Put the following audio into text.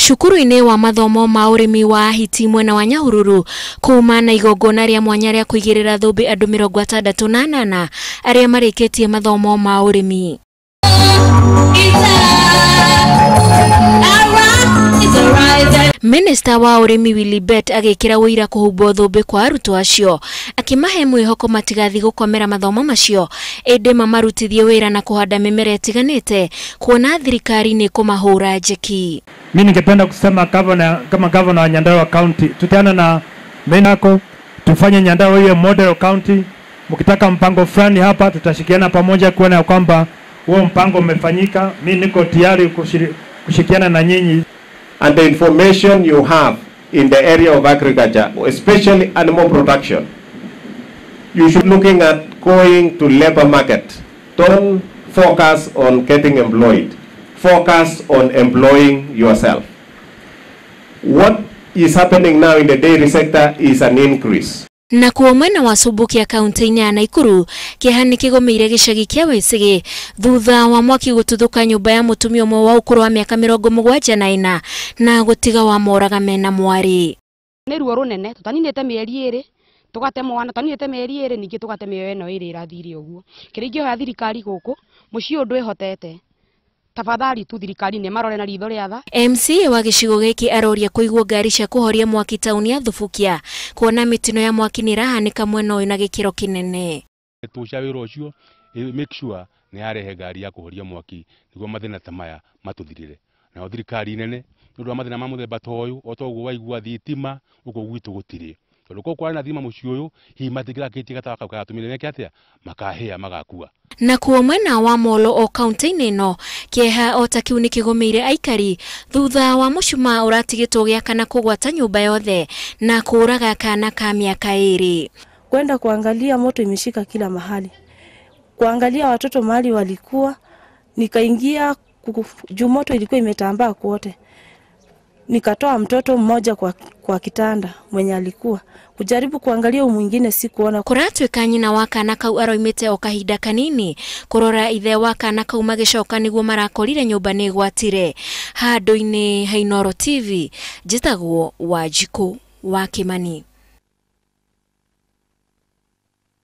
Cukuru-inĩ wa mathomo ma ũrĩmi wa hiti mwena wa Nyahururu kuma na igongona rĩa mwanya rĩa kũigĩrĩra thũmbĩ andũ 68 arĩa marĩkĩtie mathomo ma ũrĩmi. Minister wa ũrĩmi Willibet agĩkĩra wĩira kũhumbwo thũmbĩ kwa arutwo acio, akĩmahe mwĩhoko matigathi gũkomera mathomo macio, ĩndĩ mamarutithie wĩra na kũhanda mĩmera ĩtiganĩte, kuona thirikari nĩ kũmahũra njeki. Mimi ningependa kusema kama governor wa Nyandarua County, tutiana na menako, tufanye Nyandarua iwe model county. Mkitaka mpango fulani hapa, tutashikiana pamoja kuona kwamba huo mpango umefanyika. Mimi niko tayari kushirikiana na nyinyi. And the information you have in the area of agriculture, especially animal production, you should be looking at going to labor market. Don't focus on getting employed. Focus on employing yourself. What is happening now in the dairy sector is an increase. Na kuo mwena wa Subukia kaunti-inĩ ya Naikuru, kĩeha nĩ kĩgũmĩire gĩcagi kĩa Wĩcĩgĩ thutha wa mwaki gũtuthuka nyũmba ya mũtumia ũmwe wa ũkũrũ wa mĩaka 74 na gũtiga wa moraga mena mwarĩ. Nĩ ruo rũnene, tũtaninĩte mĩeri 2, tũgate mwana, tũtaninĩte mĩeri 2 ningĩ tũgate mĩoyo ĩno ĩrĩ ĩrathire ũguo. Kĩrĩa ingĩhoya thirikari gũkũ, mũciĩ ũndũ ĩhotete. Tafadhali tu thirikari nĩ marore na ritho rĩa tha. MCA wa gĩcigo gĩkĩ aroria kũigwo ngari cia kũhoria mwaki tauni ya Thubukia, kuona mĩtino ya mwaki nĩ ĩrahanĩka mwena ũyũ na gĩkĩro kĩnene. Tũca wĩra ũcio, make sure nĩ yarehe ngari ya kũhoria mwaki nĩguo mathĩna ta maya matũthirĩre. Na thirikari nene nĩ ũndũ wa mathĩna ma mũthemba ta ũyũ, o ta ũguo waigua thitima gũkũ gwitũ gũtirĩ. Tondũ kũu kwarĩ na thitima mũciĩ ũyũ, hihi matingĩrakĩtie gataka gatũmĩre nĩkĩ atĩa makahĩa magakua. Na kuo mwena wa Molo o kaunti-inĩ ĩno, kĩeha o ta kĩu nĩ kĩgũmĩire aikari thutha wa mũcuma ũratigĩtwo gĩakana kũgwata nyũmba yothe na kũraga kana ka mĩaka 2. Kwenda kuangalia moto imeshika kila mahali. Kuangalia watoto mahali walikuwa, nikaingia juu moto ilikuwa imetambaa kwote. Nikatoa mtoto mmoja kwa kitanda mwenye alikuwa. Kujaribu kuangalia mwingine si kuona. Kũratuĩka nyina wa kana kau aroimĩte o kahinda kanini kũrora ithe wa kana kau magĩcoka nĩguo marakorire nyũmba nĩ gwatire. Handũ-inĩ ha Inooro TV, njĩtagwo Wanjikũ wa Kimani.